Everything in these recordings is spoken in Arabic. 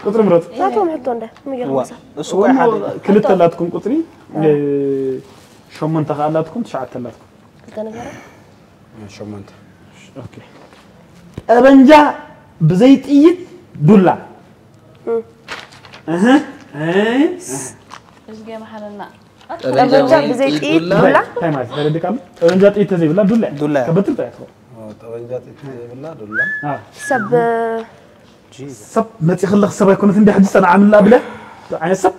قطر مرات ذاتهم حطون ده ميجر خمسة السوق حد كل تلاتكم قطري شو تخالاتكم تشعت تلاتكم تنقرأ شو منت اوكي أرنجا بزيت إيد دولا اها ايش جاي محلنا أرنجا بزيت إيد دولا هاي ما زي هذيك كم أرنجا إيد تزي ولا دولا كبتر تاعته أرنجا بالله دولا سب ما تخلق سب يكون عندي حديث أنا عامل لا بلا عين سب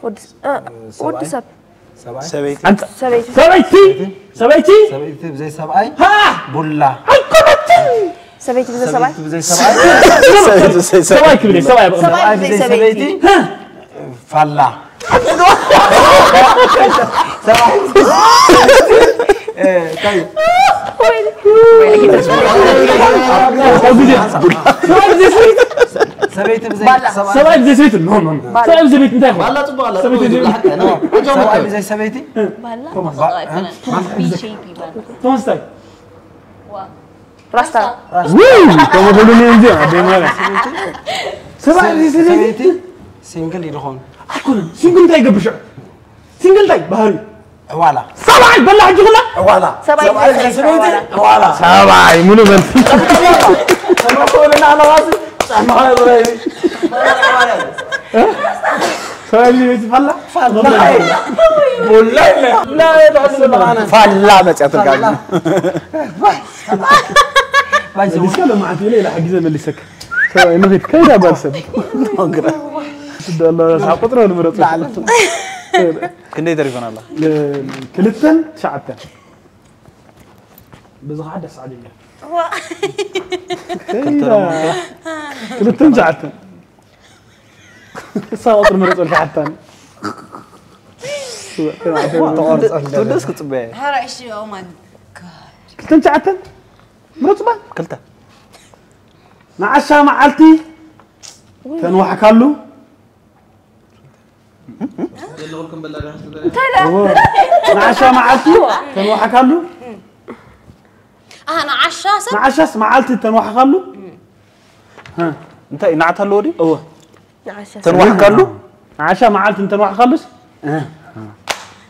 ود سب سبيتي أنت سبيتي سبيتي بزي سبعي ها بولا سبيتي بزي سبعي بزي سبعي سبعي كبير سبعي بزي سبيتي فلا طيب سبيتي بزي سبعي بزي سبيت نون سبعي بزي سبيت نتاعي بالا تبالا سبعي بزي سبيتي بالا في شيء بيبان توماس تاي راستا كما بقولوا نيجي عبد الملك سبعي بزي سبيتي سينجل يروحون أكون سينجل تاي قبل شو سينجل تاي بهاري ولا سبعي بلا حاجة ولا ولا سبعي بزي سبيتي ولا سبعي منو بنت أنا أقول أنا على راسي ما هي سبعي بزي فلا ولا لا لا فلا بس أتركها اللي سكله معتي ليه لحق زي اللي سك سبعي إنه في كيدا برسم الله ساقطنا ولا مرت كنا يدركون الله كلتن شعبتن بزغ عدس عادية كلتن شعبتن ساقط مرت ولا شعبتن تودس كتبه هرا ايش او ماي كلتن شعبتن مرت بقى كلته نعشا معلتي تنوح كله يلا ولكم بالله رح نعشا معلتي تنوح كله انا عشاسه نعشا معلتي تنوح كله ها أنت نعت هاللودي أوه تنوح كله نعشا معلتي تنوح خلص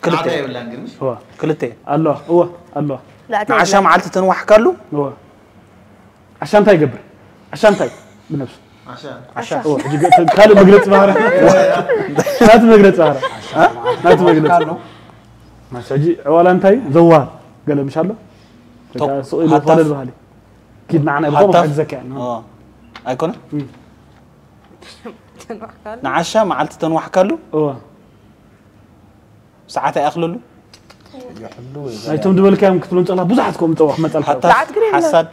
كلتين ولا انقرمش هو كلته الله هو الله لا عشان معلت تنوح كله هو عشان تاي قبر عشان تاي بنفسه عشان هو كانوا مقلت مهرة نات مقلت مهرة نات مقلت ما شجي ولا انتي زوال قال مش الله سؤال ولا البهالي كيد معنا بقوم حق زكاة أيكونه نعشا معلت تنوح كله ساعات يأخلوا له هايتم دول كام كتلون الله بزحتكم توح مثل حتى حسد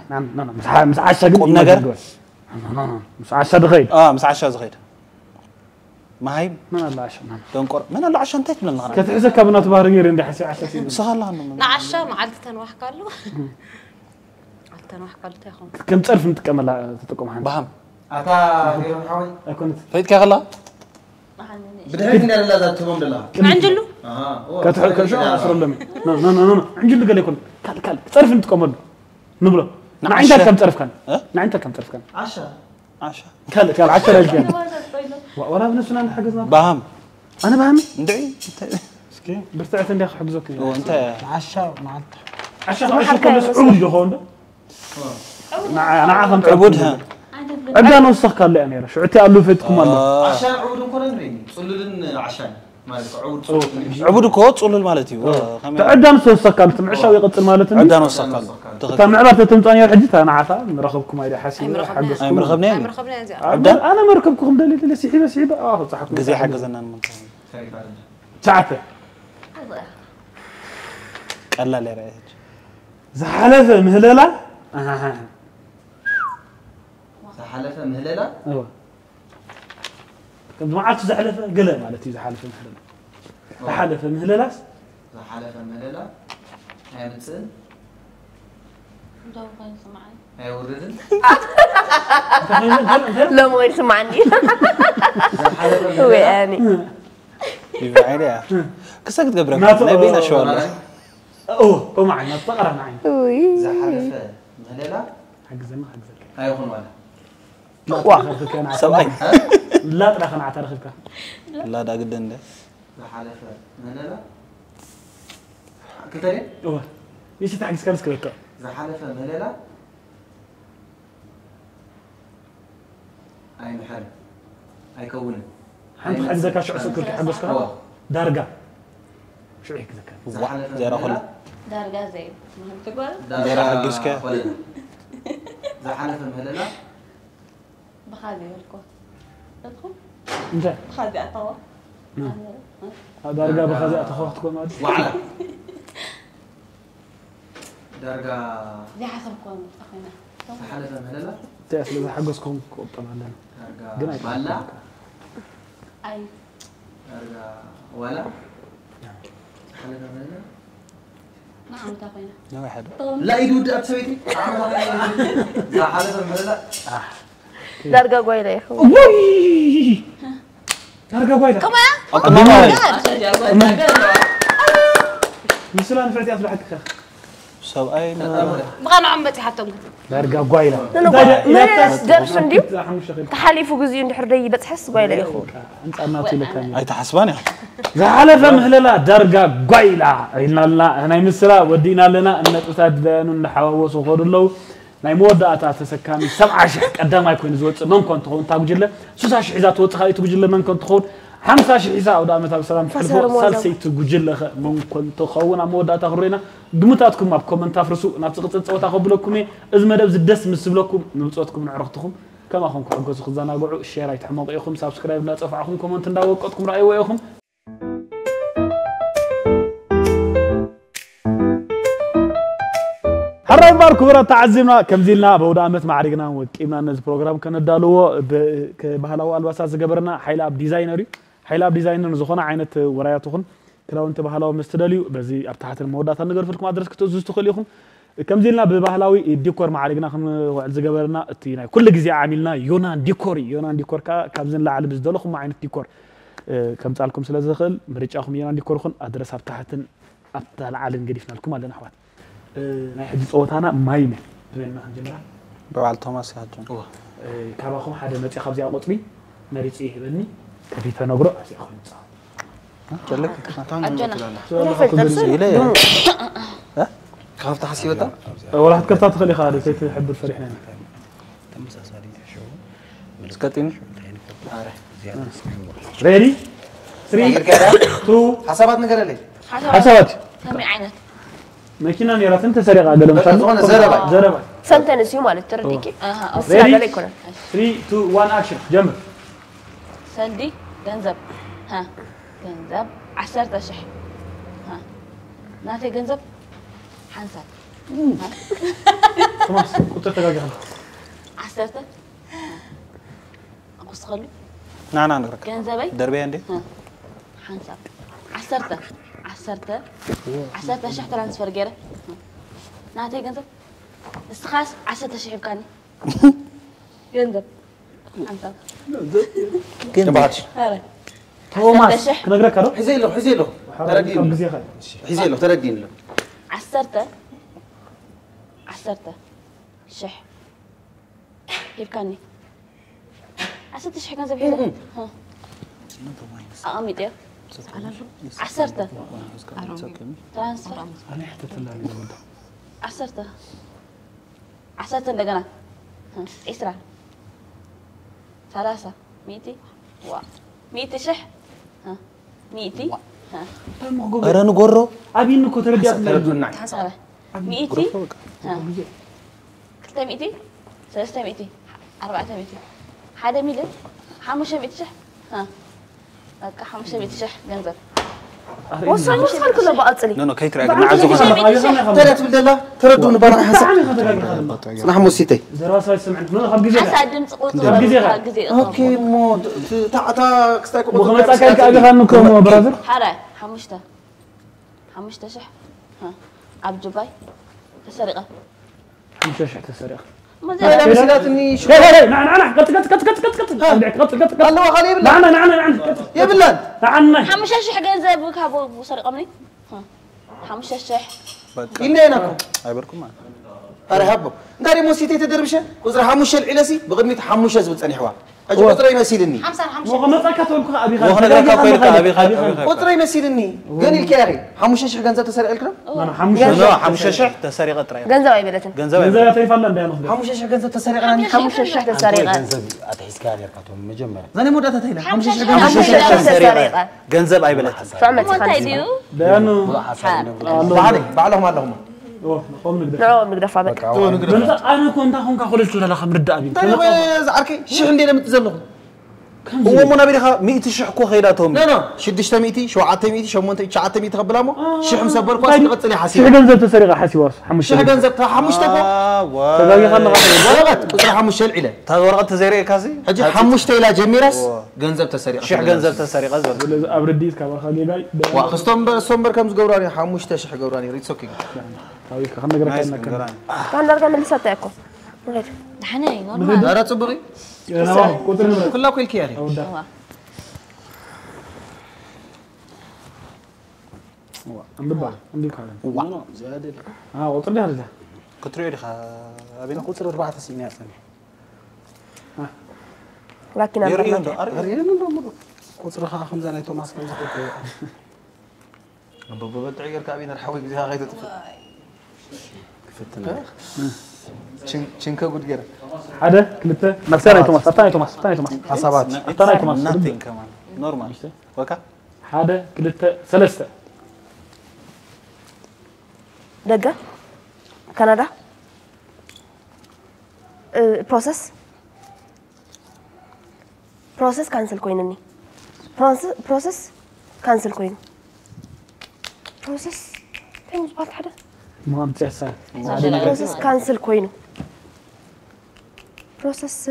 نعم مش عشا قد نجر مش عشا دغيد مش عشا صغير ما هي من الله عشان دونكور من الله عشان تيت من الله كتحسك كابنات بارغير عندي حسي عشا سيدي سهل عنه نعشا معلت تنوح قالو تنوح قالو تاخون كم تعرف نتكمل تتقوم حن بهم أتا غير حوي كنت فايت كغلا بدهن لا لا تقوم بالله عنجلو كشو أسر لهم لا عنجلو قال يكون كال تعرف نتكمل نبلا نعينك كم تعرف كان نعينك كم تعرف كان عشا كال 10 أجيال ولا بنفسنا نحجزنا بهم أنا بهمي ندعي مسكين برتعت عندي حجزك وأنت عشا معلت عشان كل عود يهون أنا عارفهم عبودها عندنا نص قال لي أنا شو عتي قالوا فيتكم الله عشان عود كنا نرين صللن عشان مالك عود عبود كوت صلوا المالتي عندنا نص قال تمعشوا يقتل مالتني عندنا نص قال تم عبارة تمتاني الحديث أنا عارفة نرخبكم هيدا حسين أي مرخبنين مرخبنا زين أنا مركبكم دليل سحيبة صح جزي حق زنا ساعته قال لي رأيك زحلفة مهللة زحلفة مهللة أيوة كم جماعة زحلفة قلة مالتي زحلفة مهللة زحلفة مهللة زحلفة مهللة هاي بتسأل هاي وردن لا ما غير سمعني هو يعني يبعدها كسرت قبرك نبينا شو الله هو معنا تقرأ معي زحلفة مهللة حق زمان هاي يكون ولا لا كان سبعي لا ترى خنا عترخبك لا دا قدن ده زحلف مللا كتري اوه ايش تعكس كان سكرك زحلف مللا اي محل اي كون حنت حجزك شو سكرك حجزك درجه شو هيك ذكر زيرا خلا درجة زي ما تقول زيرا حجزك زحلف مللا بخادي لكم تدخل انت بخادي أطوى درجه بخزي اتخوفتكم ما ادري وعلى درجة دي حسبكم أخوينا زحلف مللا تأسل إذا حجزكم طبعا لنا درجة بلا أي درجة ولا زحلف مللا نعم تأخوينا يا واحد لا يدود أبسويتي زحلف مللا درجة قويلة يا أخو وي درجه قويله كمان مثلا فرتي اصبح حق سبعي بغانا عمتي حتى درجه قويله ملس درس نديو حمش تحاليفو جزيو ندحردي بتحس قويلة يا أخو انت اناتي لك اي تحسباني زعل فمهللا درجه قويله إلنا لا انا مسلا ودينا لنا ان تسادلن نحاوسو خدلو ناي موداتا تسكامي 7000 قدام يكون زوص من كنت تخون تاجله 6000 اذا توصخاي تجله من كنت تخون 50000 اذا او دامتا بسلام تخلفو سالسي تجله من كنت تخون موداتا خرينا دمتاتكم اب كومنت افرسو نابصقص صوتا خبلكم از مدب زدس مسبلكم نصوتكم نعرفتكم كما خونكم حجزو خزاناغعو شير ايتحمق يخم سبسكرايب لا صفعكم كومنت ndaوقتكم راي ويخم حراي بارك ورا تعزمنا كم زيلنا بودامت معرقنا وقيمنا نز بروجرام كندالو ببهلاو الباسات زغبرنا حيلاب ديزاينري حيلاب ديزاينر زخونه عينت وراياتكم كراونت بهلاو مستدليو بزي ابتحت المودات نغرفلكم ادرس كتوزو تخليكم كم زيلنا ببهلاوي ديكور معرقنا خم وعد زغبرنا اتينا كل غزي عاملنا يونان ديكور كابزن لا على بزدلكم عينت ديكور كم صالكم سلازخل مريچاكم يونان ديكور خن ادرس ابتحتن ابتال عالن غديفنا لكم على نحوات ناي حدي صوتانا ماينه بيننا جمرا بوال توماس ياجون كاباكم حدا متي خبزي اقطبي مريص يهبني كفيت نغرو اسي اخون صا جلك أجنا ها خافت حسيبتا ولا حد كرتا تخلي خالد كيف يحب الفرحين سكتين ريدي 3 2 حسابات نقرا لي حسابات سمي عينك ماكينه نيرات انت سريع قال لهم زربا سنتنس يوم على الترديكي ريدي 3 2 1 اكشن جنب سندي جنزب ها جنزب 10 شح ها ناتي جنزب حنسات خلاص كنت تراجع 10 اقص خلو نعم نقرا جنزبي دربي عندي حنسات 10 شح ترانسفير غيره ناتي جنزب استخاص 10 شح كاني جنزب حنسات تبعتش هلا توماس كنقرا كارو حزيلو تردين حزيلو تردين له 10 شح يبكاني 10 شح كان زبيب ها أميت يا 10 ترانسفر انا حتى تلالي 10 እንደገና إسرع 3 100 شح ها 100 ها ኧረ ንጎሮ ابي انكم ترديات تردونا 100 ها 200 300 400 حدا ميلن 500 شح ها بقى 500 شح جنزب وصل كله بقصلي نو كي تراك نعزو ترى تبدل تردون برا حساب صنع موسيتي زراسه سمعت من خب غزي حسا دمص قوت اوكي مو تا كستايكو مخمصا كاي كاغفانكم برادر حرا 5 شح ها عبد جباي تسرقه مش شح تسرق ما لا مسلاتني شو لا نعم قط الله غالي بالله نعم يا بالله نعم 5 شح جنزب كابو سرقه مني ها 5 شح قلنا انا عبركم أرهبه داري موسيتي تدربشه وزر حموش العلسي بقدمي حموش زبط ثاني حوا أجي قطرة يمثلني وما تكتب لك أبي خالد وخنا قرأ كويلك أبي خالد قطرة يمثلني قال الكاري حموش شح جنزة تسرق الكلام أنا حموش حموش شح تسرق قطرة ገንዘብ አይበለትም إذا تيفعل بيانه حموش شح جنزة تسرق أنا حموش شح تسرق أتحس كان يركضهم مجمرة زاني مودة تتهينا حموش شح حموش جنزة شح تسرق ገንዘብ አይበለትም فعمت مونتا خالد يديو بيانه بعلهم اللهم قوم نقدر نعم نقدر فابك أنا كنت أخون كخلص ولا خمر دابين طيب زعركي شح عندنا متزلهم هو منابرها 100 شح كو خيراتهم لا شدشت ميتي شو عطي ميتي شو مونتا شعطي ميتي قبلامو شح مسبر كواس تقتل شو حسيب جنزة تسرق حسي واس حموش شح جنزة حموش تبو تلاقي خلنا ورقت قطر حموش العلا تا ورقة تزرق كاسي حجي حموش تيلا جميرس جنزة تسرق شح ገንዘብ ተሰሪቀ ዘር أبرديس كابر خلي جاي واخستم سومبر كم زغوراني حموش تشح غوراني ريتس اوكي طيب خلنا نقرا كنا كان نرجع من لسه تاكل غير حنين نورمال لا تصبري أنا كنت نقرا كلها كل كياري عم ببع عندي كلام زيادة وطلع هذا كترو يدخ أبينا قلت 4 سنين أصلا لكن يريون دو قلت له 5 نايتو ماسك بابا تعير كابين الحوي بها غير فتنا تشنكا قد جرا هذا كلته نفسنا توماس ثاني توماس حسابات ثاني توماس nothing كمان نورمال وكا هذا كلته ثلاثة دقة كندا بروسس كانسل كوينني بروسس كانسل كوين بروسس فين بعد حدا ما عم تحسن بروسس كانسل كوينو بروسس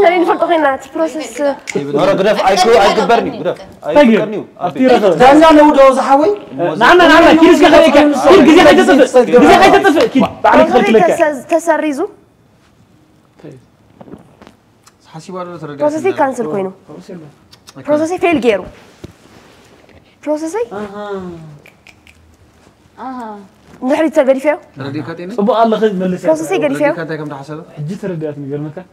نارين فرق خينات بروسس نورا قدف أيكبرني قدف أيكبرني أفتيرة زانيا لو دوز حوي نعم كيس كخليك كيس جزء حيتطفئ جزء حيتطفئ كيس بعدك خليك تسريزو حسيب ولا ترى بروسسي كانسل كوينو بروسسي فيل جيرو بروسسي نحري تسرقي فيه ردي كاتيني صبوا الله خذ ملسي بروسسي قري فيه كاتي كم تحسب حجي تردياتني قرمك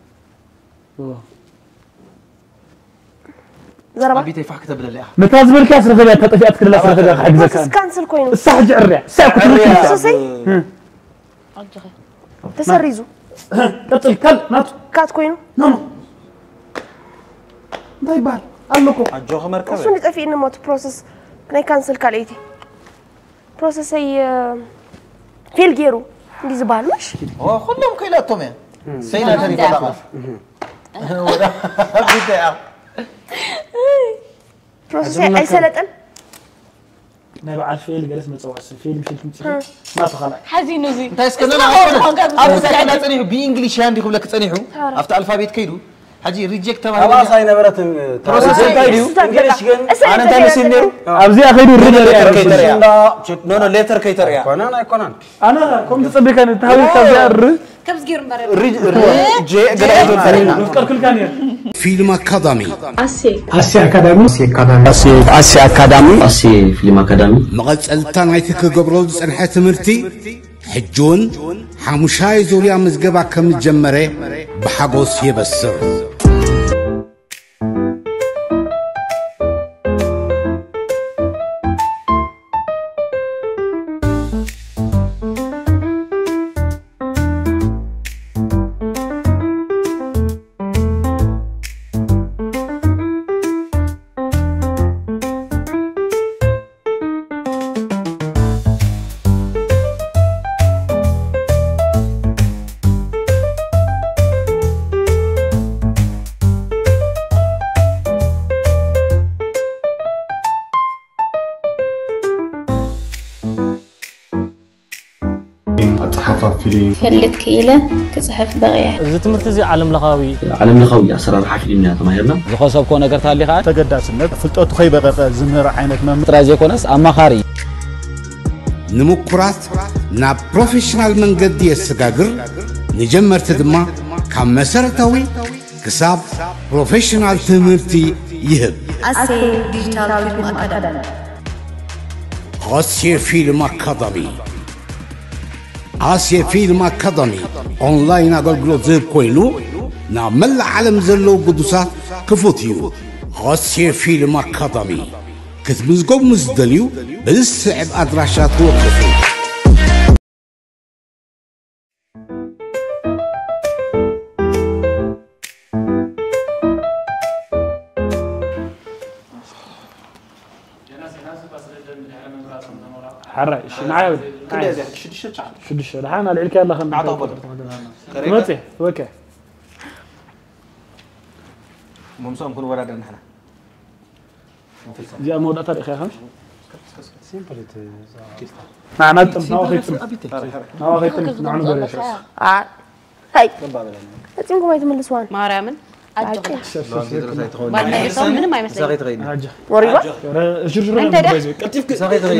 زربا بيتي فح كتب لله متاز بالكاس رفيع تطفيات كل رفيع حق بروسس زكان كانسل كوينو الصح جعريا ساعة بروسسي تسريزو قتل كل نات كات كوينو نو طيب ألمكو الجوخ مركبة شو نتقفي إنه موت بروسس كنا كانسل كاليتي بروسس هي فيل جيرو دي زبال مش هو كلهم كيلاتهم يا سينا تاني فضاقة بيتي بروسس أي سلطن نبي عارف فيل جالس متصوص فيل مش ما تخلع حزينو زي انت اسكننا أبو سعيد تاني بإنجليش عندي خبلك تاني أفتح الفابيت كيدو حجي ريجكت تبع أبا صاي نبرة بروسس كايدو إنجليش جن أنا تاني سينير أبزي أخير الرجال نو ليتر كيتر يا كونان أنا كم تصدق أن تهاوي كذا كم صغير مبارك جي قرأت نذكر كل كان فيلم أكاديمي آسيا أكاديمي فيلم أكاديمي مغزلتان عيتك قبرود سنحة تمرتي حجون حمشاي زوريا مزقبا كم تجمري بحقوس يبسر فلت كيلة كصحف بغية إذا تمرت زي عالم لغوي أسرار حفلنا تماهرنا زخصب كون قرت اللي خا تقدس النت فلتوت خيبة زمر عينك ما تراجع كونس أما خاري نمكرات نا بروفيشنال من قد يسقاقر نجمر تدما كم مسارتوي كساب بروفيشنال تمرتي يهب أسي ديجيتال فيلم أكاديمي أسي فيلم أكاديمي آسيا فيلم أكاديمي أونلاين أقول زيب كوينو نعمل عالم زلو قدوسات كفوتيو آسيا فيلم أكاديمي كتمزقو مزدليو بالسعب أدراشات وقفو حرق شي معايا كده شدش الحين العلك يلا خلنا عطوا متي اوكي ممسوم كل ورا نحن جاء مود طريق يا خمس مع نطم نواخيتم نعنو بريش هاي أتمنى ما يتملسوان ማርያምን አጆ ምንም አይመስለኝም وريبا شرشر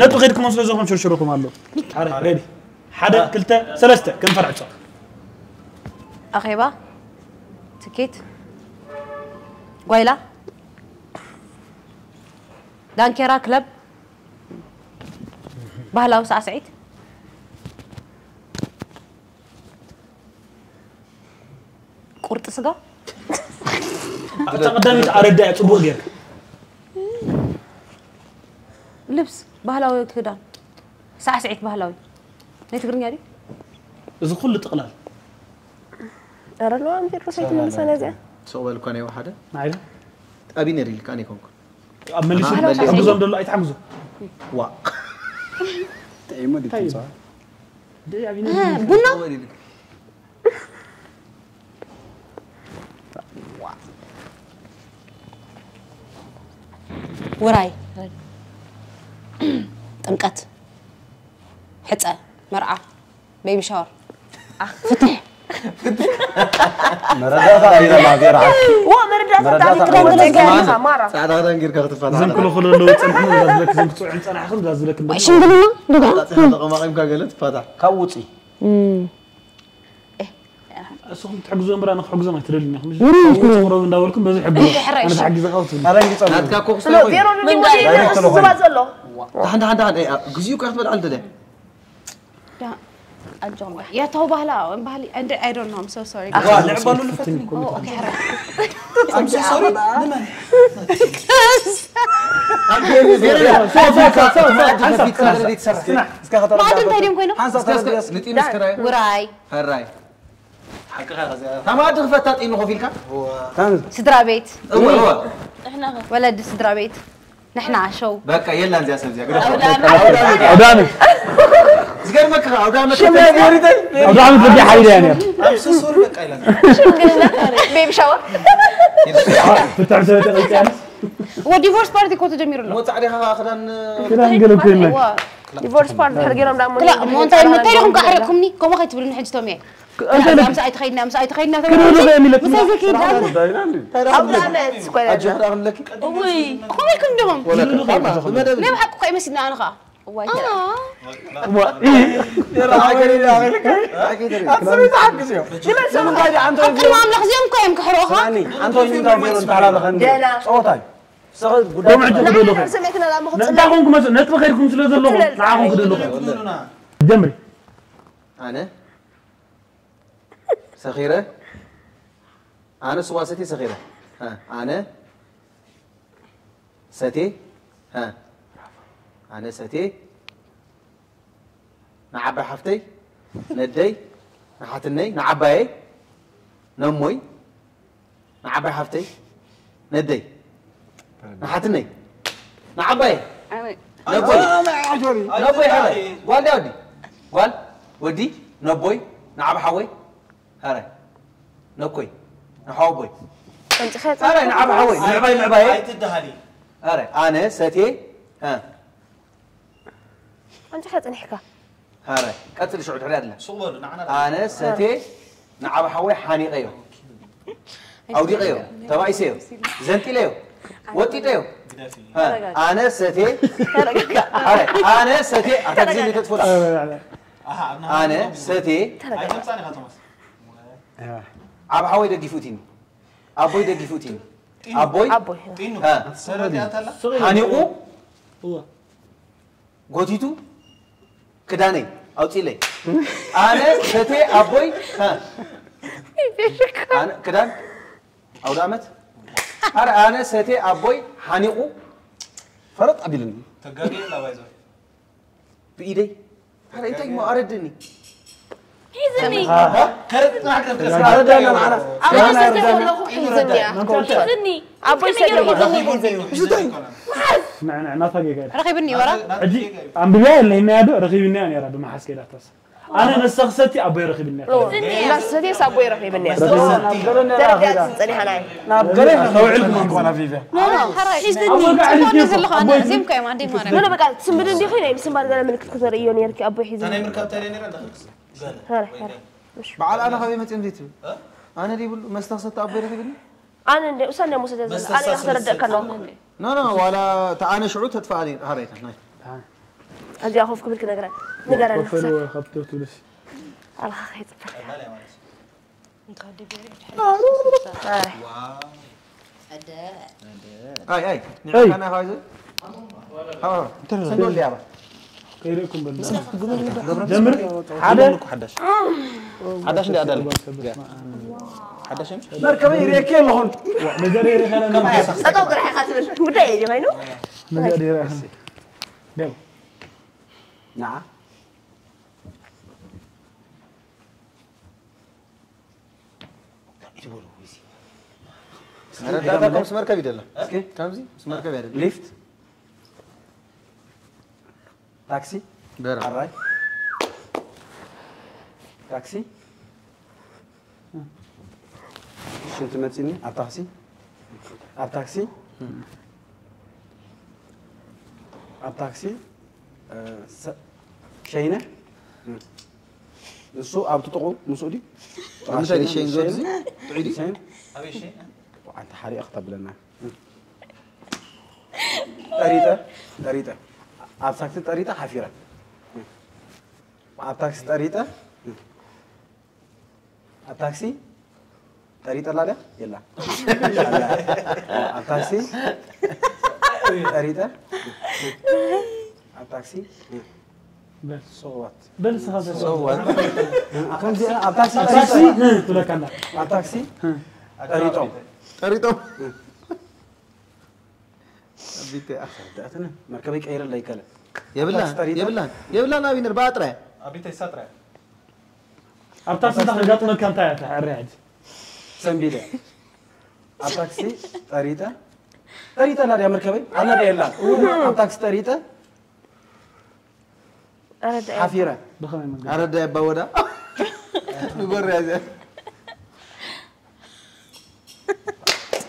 نطو غيركم وصلوا زوجهم شرشركم الله ريدي حدا كلتا ثلاثة كم فرع صار أخيبا تكيت قويلة دانكيرا كلب بهلا وسع سعيد قرط سقا قدامي تعرض صبوغ غير لبس بهلاوي كدان ساعة سعيد بهلاوي ليه تقرني دي إذا كل تقلال أرى لو أنت رسيت من سنة زين سؤال كان واحدة معي أبي نري لك أنا كونك أمليش أبوزهم دول أي تحمزوا وا تعيمو دي تنصح بنا وراي طمقت حصه مرعى بيبي شاور فتح مرداتا إذا ما غير عارف ومردات تعطي كلام مرة ساعات هذا نقول كذا تفاعل زين كله خلوا له تسمحوا لازلك زين تسوي عند أنا حخل لازلك وش نقولنا هذا ما قيم كقلت فتح كوتي أصلاً تحجزوا أمر أنا حجزوا ما يترلني مش مرة من داولكم بس يحبوا أنا بحجز قوتي أرنجي لا صار تكاكو لو ديرو من ودي سبازلو هذا جزيو كأخذ بالعلد ده أجمع يا توبة هلا بهلي I don't know I'm so sorry لعبة له لفتني أوكي حرام I'm so sorry لمن ما عاد تايدم كوينو وراي هراي تمام تغفتات إنه خفيلك سدرا بيت هو ولد سدرا بيت نحن عشو بقى يلا نزي أسمع أودامي زغير مكة أودامي أودامي تبي حيرة يعني I'm so sorry بقى يلا بيبي شاور بتعرف سويت الأشياء وديفورس بارتي كنت جميل مو تعريها أخذن كده نقول كلنا ديفورس بارت حرقينا دام لا مو أنت متى كحركمني كم وقت تقولون حج تومي أمس أي تخيلنا كده ولا بيعمل بس هذا كده أولاد سكوير أجهر أغن لك وي كم يكون دهم ليه بحقك أي مسنا أنا خا أكل ما أملخ زيهم كيم كحروها أنتوا ينتظرون أنت على الخندق صوتاي كم عندكم كده لغة نتاعكم مثلا نتبغى غيركم سلسلة اللغة نعاهم كده لغة جمري أنا صغيرة أنا سواستي صغيرة ها أنا ستي ها أنا ستي نعبى حفتي ندي نحتني نعبى نموي نعبى حفتي ندي نحتني نعبى نبوي نبوي هذا والدي ودي وال ودي نبوي نعبى حوي هذا نكوي نحوبوي أنت خيط هذا نعبى حوي نعبى هاي تدهلي هذا أنا ستي ها أنت خيط نحكي هذا قتل شعور حريات له أنا ستي نعبى حوي حاني غيو أو دي غيو تبعي سيو زنتي ليو وتي ليو أنا ستي أنا ستي أتجزيني تدفل أنا ستي عب حوي دقي فوتين أبوي دقي فوتين أبوي ها هانيقو قوتيتو كداني أوتي لي أنا ستي أبوي ها أنا كدان أو دامت أنا ستي أبوي حنيقو فرط أبيلني تجاجي لا بايزو بإيدي هذا أنت ما أردني حيزني كرت معك أردنا معنا أبوي حيزني أبوي حيزني نعم فاجئ رخيبني ورا أجي عم بيجي اللي هنا هذا رخيبني أنا راد ما حس كده تاس أنا نسخستي أبوي رخيبني لا ستي سابوي رخيبني نابقلنا ترى حناي نابقلنا توعلكم أنا فيفا حيزني نزل لك أنا زين كم عندي مرة لا بقى سنبدن دي خينا سنبار قال منك كثر إيون يركي أبوي حيزني أنا مركب تاني نيران دخل هلا بعد أنا خبي ما تمديته أنا دي ما استخسرت أبوي رخيبني أنا اللي وصلنا مسدس أنا أختار الدكان لا ولا أنا شعور تدفعني هريت هاي أجي أخوفكم بالكذا نقرأ نقرأ وفلو خبطه تولش الله خير أي أنا هاي ها سنقول لي أبا خيركم بالله جمر هذا حداش اللي أدل حداش مركبي ريكي لهون نجري ريحنا كم أتوقع راح يخاطر بداية ما ينو نجري ريحنا دم نعم هذا كم سمر كبير له كم زي سمر كبير ليفت تاكسي برا عراي تاكسي شو تمثلني أب تاكسي شينة السوق أب تطقو مسؤولي مثلا شين زوجي تعيدي شين أبي شيء وأنت حري أخطب لنا طريقة أب تاكسي طريقة حفيرة أب تاكسي طريقة أب تاكسي طريقة لا يلا أب تاكسي طريقة أب تاكسي بس صوت بس هذا صوت أكمل زي أب تاكسي تاكسي تقول لك أنا أب تاكسي طريقة بيت دعتنا مركبك أير الله يكلا يبلان أبي نربع ترى أبي تيساترة أبتاكسي دخل قط مكان تاعته الرعد سنبيله أب تاكسي طريقة لا يا مركبي أنا يلا أب تاكسي طريقة حفيرة دخل من أرد بودا نقول يا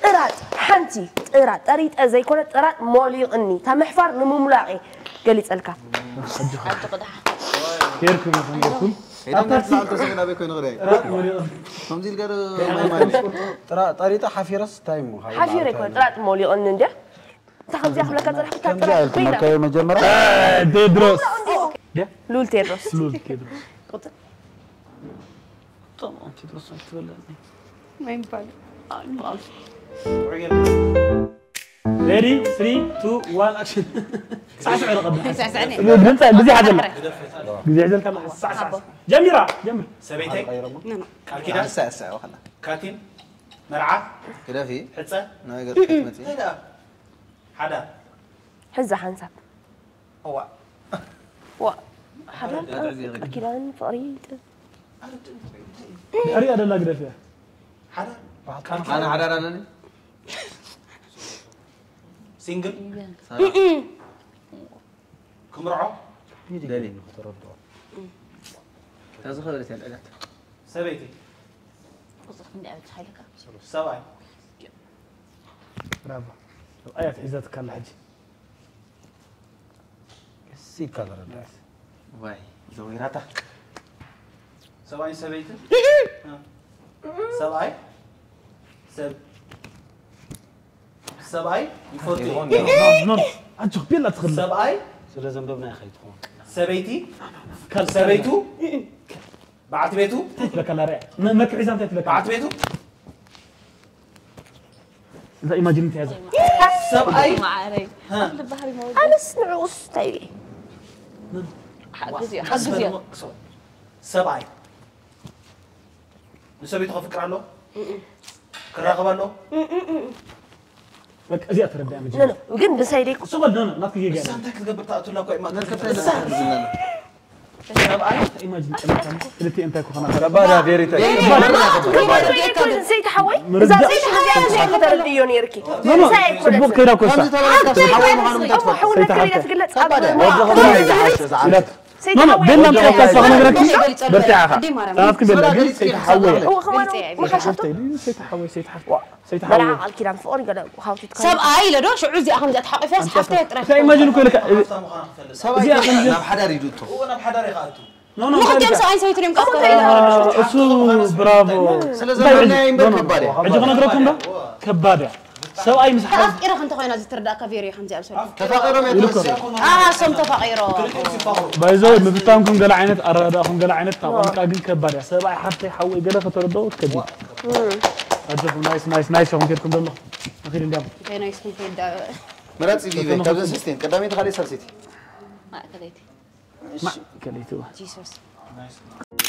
طرات حنتي طرات أريد أزاي كنا طرات مولي أني تمحفر نمملاعي قالي تسألك كيركم مثلا إذا نطلع تسمعنا بيكون غريب هم زي الجار طريقة حفيرة ستايمو حفيرة كنا طرات مولي أني ده تاخذ زي أخلك طرح طرات مركبي مجمرة تدرس لول تيروس لول تدرس طبعا تدرس ما ينفع ready 3 2 1 action ساعة قبل ساعة بزي عجل كم ساعة جميرة سبيتي نعم كده ساعة وخلا كاتين مرعى كده في حتى ناقد حكمتي هذا حدا حزة حنسب هو حدا أكيد فريد أري أنا لا أقدر فيها حدا أنا حدا أنا سينجل كمرعو دليل تازو خبرتي الأجات سبيتي سواي برافو آيات عزتك الله حجي سيك كذا واي زويراتا سواي سبيتي سواي سبعي يفوتي نون أنتو بيلا تخلي سبعي سلازم بابنا يا خيط سبيتي سبيتو بعت بيتو لك على رأي ما كعزان تتلك بعت بيتو إذا إيماجينيت هذا سبعي أنا سنعوس تايلي حقزيا سبعي نسوي تفكر له كراغب له لك ازي اتردى يا مجد لا وقن بسايدك سوال نو ناك يجي بس انت كتقبل تاعتو لا كوي ما تكفل ايماجن قلتي انت كو خنا ربادا فيريتا زيت حوي اذا زيت حزي انا زي ترديون يركي سبوك كده كوسا حوي ما خلو متطفل حول كده تقلت نو بيننا مختص نغركي برتاعها تعرفك بالله سيت حوي هو كمان ما خشبته سيت حوي بلع على الكلام فوق قال وحاوتي سب اي لدو شعوزي اخم ذات حق فاس حفتي ترى ايماجن كو لك سبعي ناب حدار يدوتو هو ناب حدار يقاتو نو ما قدام ساين سويت لهم كفكر اسو برافو سلازمنا يمبر كباري اجي نغركم ده كباده سو اي مسح تفقيره خنت خوينا زتردا كفيري خمزي ابسل تفاقرهم يتوسع سم تفقيره بايزو مبتامكم قال عينت ارادا قال عينت طاقا كن كباده سبعي حتى حوي قال فتردو تكبي اجف نايس شو كيركم دلو اخير ندم كاين يسكن في الدا مرات سيدي كابزن سيستين قدامي تخلي سلسيتي ما كليتي ما كليتو جيسوس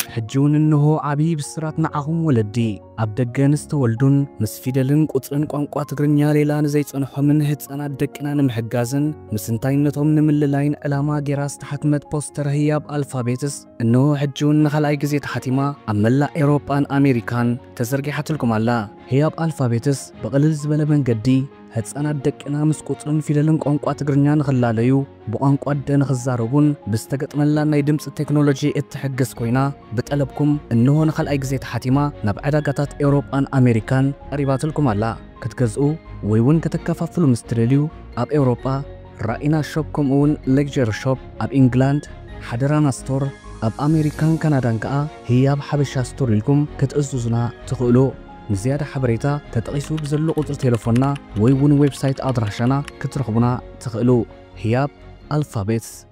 حجون إنه عبي بسرات معهم ولدي عبد الجنس تولدون مسفيدلن قطن قنقوا تغرنيا ليلان زيت أنحو من هت أنا دكنا نمحجازن مسنتين نتهم نمللاين ألاما جراس تحتمت بوستر هياب ألفابيتس إنه حجون نخلأي جزيت حتيما أملا أوروبان أمريكان تزرقي حتلكم على هياب ألفابيتس بقلل زبالة من قدي هتصانا دقنا مسقطن فيدلن قنقوا تغرنيا نخلاليو بقنقوا دن خزاروبون بستقطملا ناي دمص تكنولوجي اتحجز كوينا بتقلبكم انه نخلأي جزيت حتيما نبعداقاتات أوروبان أمريكان قريباتلكم على كتجزئو ويون كتكفافلو مستراليو اب أوروبا رأينا شوبكم اون لكجر شوب اب إنجلاند حدرانا ستور اب أمريكان كندا نكا هي اب حبشا ستور لكم كتأزوزنا تخلو نزيادة حبريتا تتقيسو بزلو قطر تلفوننا ويون ويب سايت أدراشنا كترخبنا تخلو هياب ألفابيتس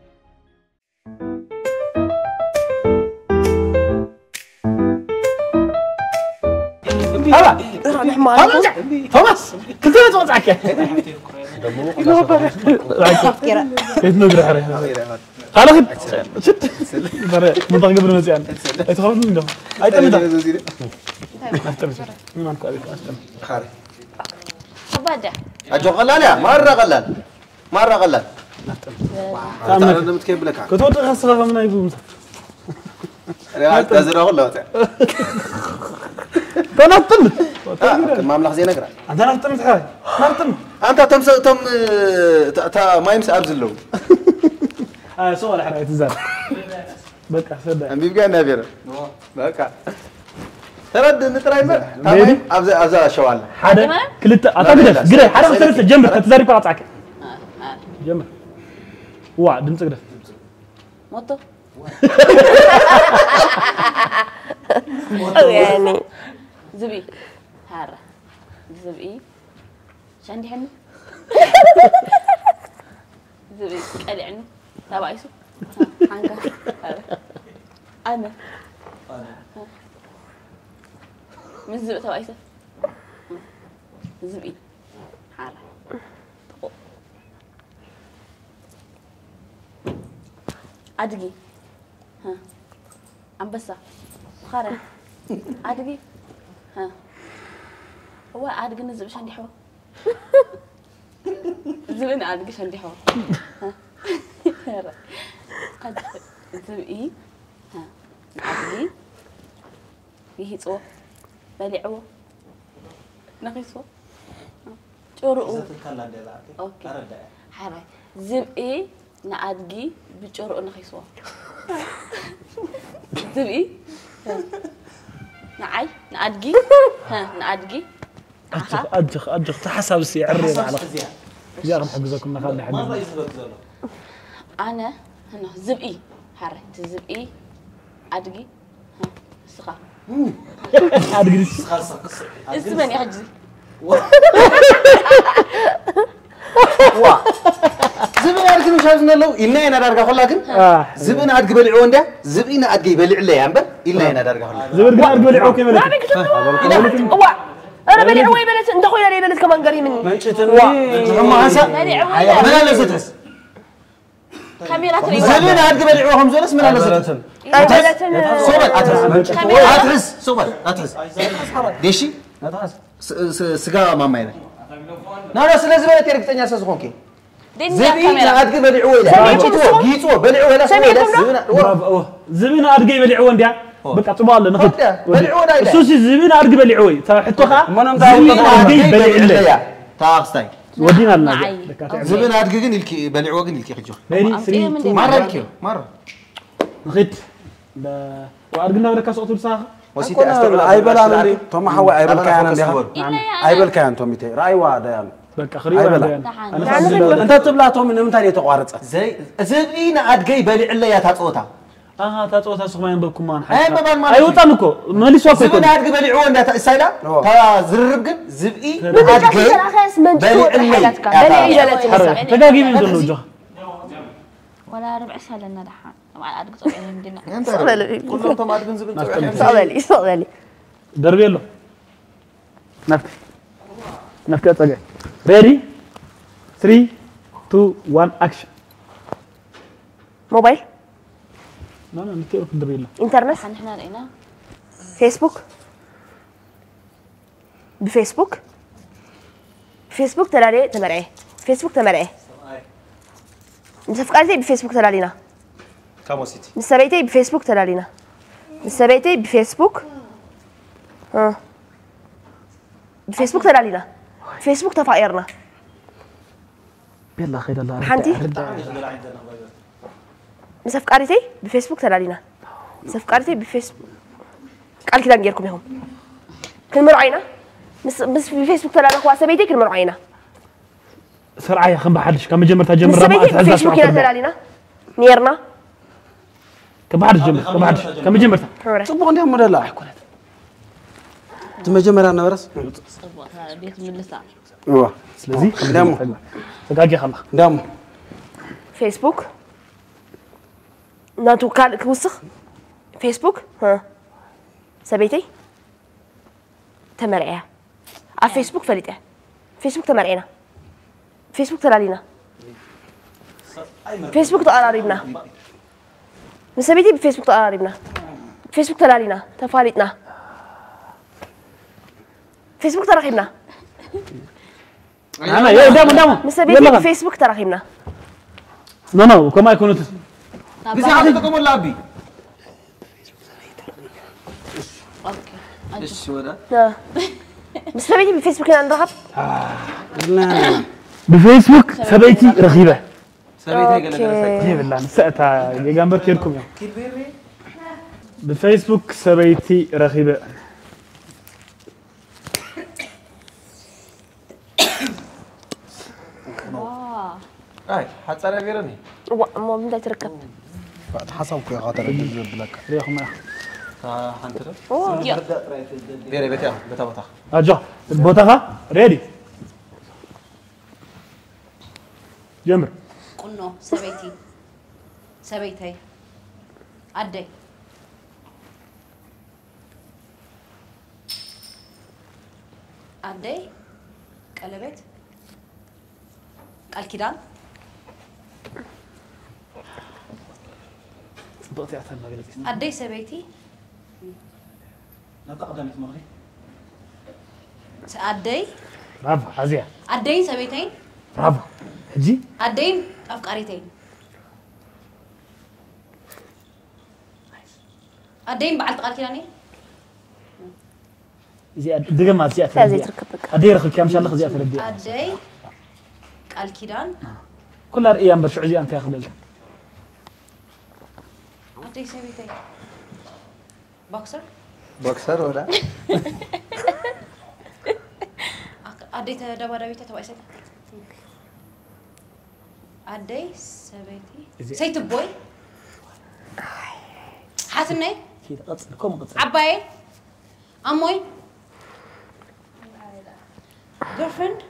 هلا توماس كنت توزعك كيف نقرا حري خلاص ست منطقه قبل مزيان اي تخاف منه اي تمدا ما انت خاري أبدا اجو غلال مره غلال انا متكيب لك كنت خسره من يبوم انا تزرع والله تنطم ما ملخ زي نقرا انت نطمت حاجه نطم انت تم ما يمس ابزلو سؤال حرا يتزار بقى صدق ام بيبقى نافير بقى ترد نطراي ما تمام ابزا شوال حدا كلت اعتقد قري حدا ثلاثه جنب تزاري قاطعك جنب وا دمص قدف موتو يعني زبي هارة زبي شاندي حنو زبي قال عنو لا بايسو عنك انا من زبي تبايسو زبي هارة أدقي ها أنبسة خارج أدقي ها هو أدقي نزل شان دحوا زبين أدقي شان دحوا ها قد زبي ها أدقي يهيصو بلعو نقيسو جرؤ أوكي حرام زبي نأدقي بجرؤ نخيسوا زبي نعي نأدقي ها نأدقي أجخ تحسب سيعري على زيارة حجزكم نخلي حجز أنا هنا زبي حرة زبي أدقي ها سخا أدقي سخا اسمعني حجزي زبنا أرجع مش عارف نلو إلنا أنا درجة خلا كن زبنا أرجع بلعو عنده زبنا أرجع بلع ليه أمبر إلنا أنا درجة خلا زبنا أرجع بلعو كم لا بيكتب هو أنا بلع وين بلت أنت خويا لي بلت كمان قريب مني ما هسا ما لازم تحس كاميرا تري زبين هاد قبل يعوهم زلس من على زلتن صوبل أتحس صوبل أتحس ديشي سجا ما مايله لا سلازم أنا تريك تاني أساس خونكي زبين هاد قبل يعوه جيتوا بلعوه لا زبين هاد قبل يعوه ديا بقى طبال نخد سوسي زبين هاد قبل يعوه تحطوا خا زبين هاد قبل يعوه تاغستاي ودينا لنا زبين هاد قبل يلكي بلعوه قبل يلكي خجوا مرة يلكي مرة نخد وأرجعنا ولا كاس أطول ساعة وسيتي أستقبل أيبل أنا لي توم حوا أيبل كيان ده أيبل كيان توم يتي رأي واحد يعني بقى خريبة أنت تبلا توم من متى يتقارص زي زبين عاد جاي بلع الله يا تاتوتا تاتوتا سخمان بكمان أي بابان ما أيوة تامكو مالي سوق زبين عاد جاي بلع وين ده سايلا تا زرب زبي عاد جاي بلع الله تجاجي من دون وجه ولا ربع سنة لنا دحان مع أدق صوب يعني مدينة كلهم تم عاد بنزبن صغلي دربي له نفت أتجاه ready 3 2 1 action موبايل لا نتكلم في دربي له انترنت احنا لقينا فيسبوك بفيسبوك فيسبوك تلالي تمرعي فيسبوك تمرعي مسافقاتي بفيسبوك تلالينا كم وسيتي مسابيتي بفيسبوك تلالينا مسابيتي بفيسبوك بفيسبوك تلالينا فيسبوك تفايرنا يلا خير الله حنتي مسافقاتي بفيسبوك تلالينا مسافقاتي بفيسبوك قال كده نجيركم يهم كل مرعينا بس بفيسبوك تلالينا خوا سبيتي كل مرعينا سرعة يا خم بحدش كم جمرتها جمرة ما مسابيتي بفيسبوك تلالينا نيرنا كم بحدش جمرة كم جمرتها صبوا عندهم مدلع تمجمر أنا برس بيت من لسه أيوة سلزي دامو تجاجي خلا دامو فيسبوك ناتو كان كوسخ فيسبوك سبيتي تمرعيها على فيسبوك فليته فيسبوك تمرعينا فيسبوك تلالينا فيسبوك تقراريبنا مسبيتي بفيسبوك تقراريبنا فيسبوك تلالينا تفاليتنا فيسبوك تراخيبنا أنا يا دامو مسبيتي بفيسبوك تراخيبنا نو كما يكونوا بس عادتكم اللابي ايش هو ده؟ لا مسبيتي بفيسبوك نرغب بفيسبوك سبيتي رغيبة سبيتي قال لك بالله نسأتها جنبر كيركم يوم بفيسبوك سبيتي رغيبة اي حتى انا بيرني ما بدي تركب حسبك يا خاطر بلك ريحهم يا حنتر يا بيري بيتا بتا أجا بوتها ريدي جمر قلنا سبيتي عدي قلبت قال كيدان صدقتي أحسن ما قلتي عدي سبيتي لا تقدمي تمغري عدي برافو عزيزة عدي سبيتين برافو هجي عدين أفكاريتين عدين بعد قال كيداني زي دقيقة ما زي زي تركبك أدير أخذ كم شاء الله خزي أفردي عدي قال كيدان كلها أيام برشو عزي أنت ياخذ لك عدي سبيتين بوكسر ولا عدي تدبر بيته تبغى سيد عدي سبيتي سيد بوي حاسني كذا قصر كم قصر عباي أموي girlfriend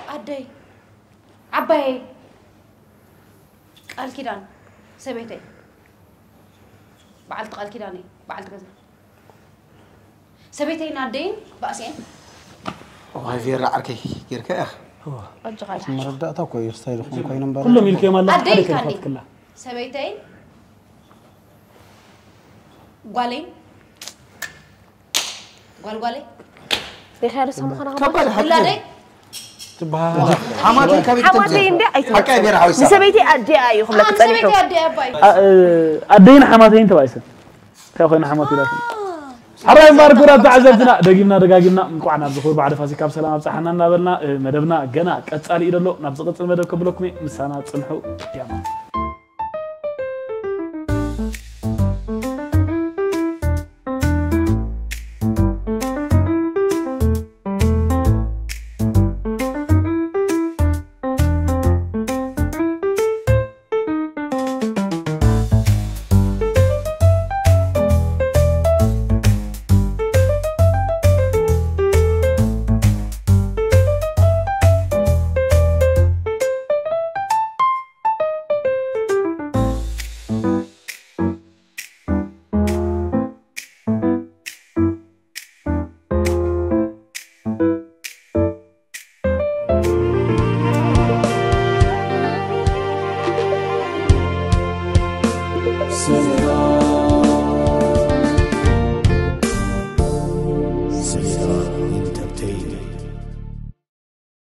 عدي عباي قال كيدان سبيتي بعلت قال كيداني بعلت كذا سبيتي نادين بأسين هاي في رعركي كيرك يا أخ مردأتها كويس ستايل خون كوي نمبر كلهم يلكي مالك أدي كاني سبيتين قالين قالي بخير اسمه خنا كبر لا دي تبها حماتي كبير حماتي عندي حكا بير حويسا سبيتي أدي أيهم لك سبيتي أدي أباي أدينا حماتي أنت بايسن تأخذنا حماتي لكن حرام باركورات عزبنا دقيمنا دقاقنا نقعنا بزخور بعد فازي كاب سلام بصحنا نابلنا مدبنا جنا كتسالي إدلو نبزقت المدب كبلوكمي مسانا تصنحو ياما Solo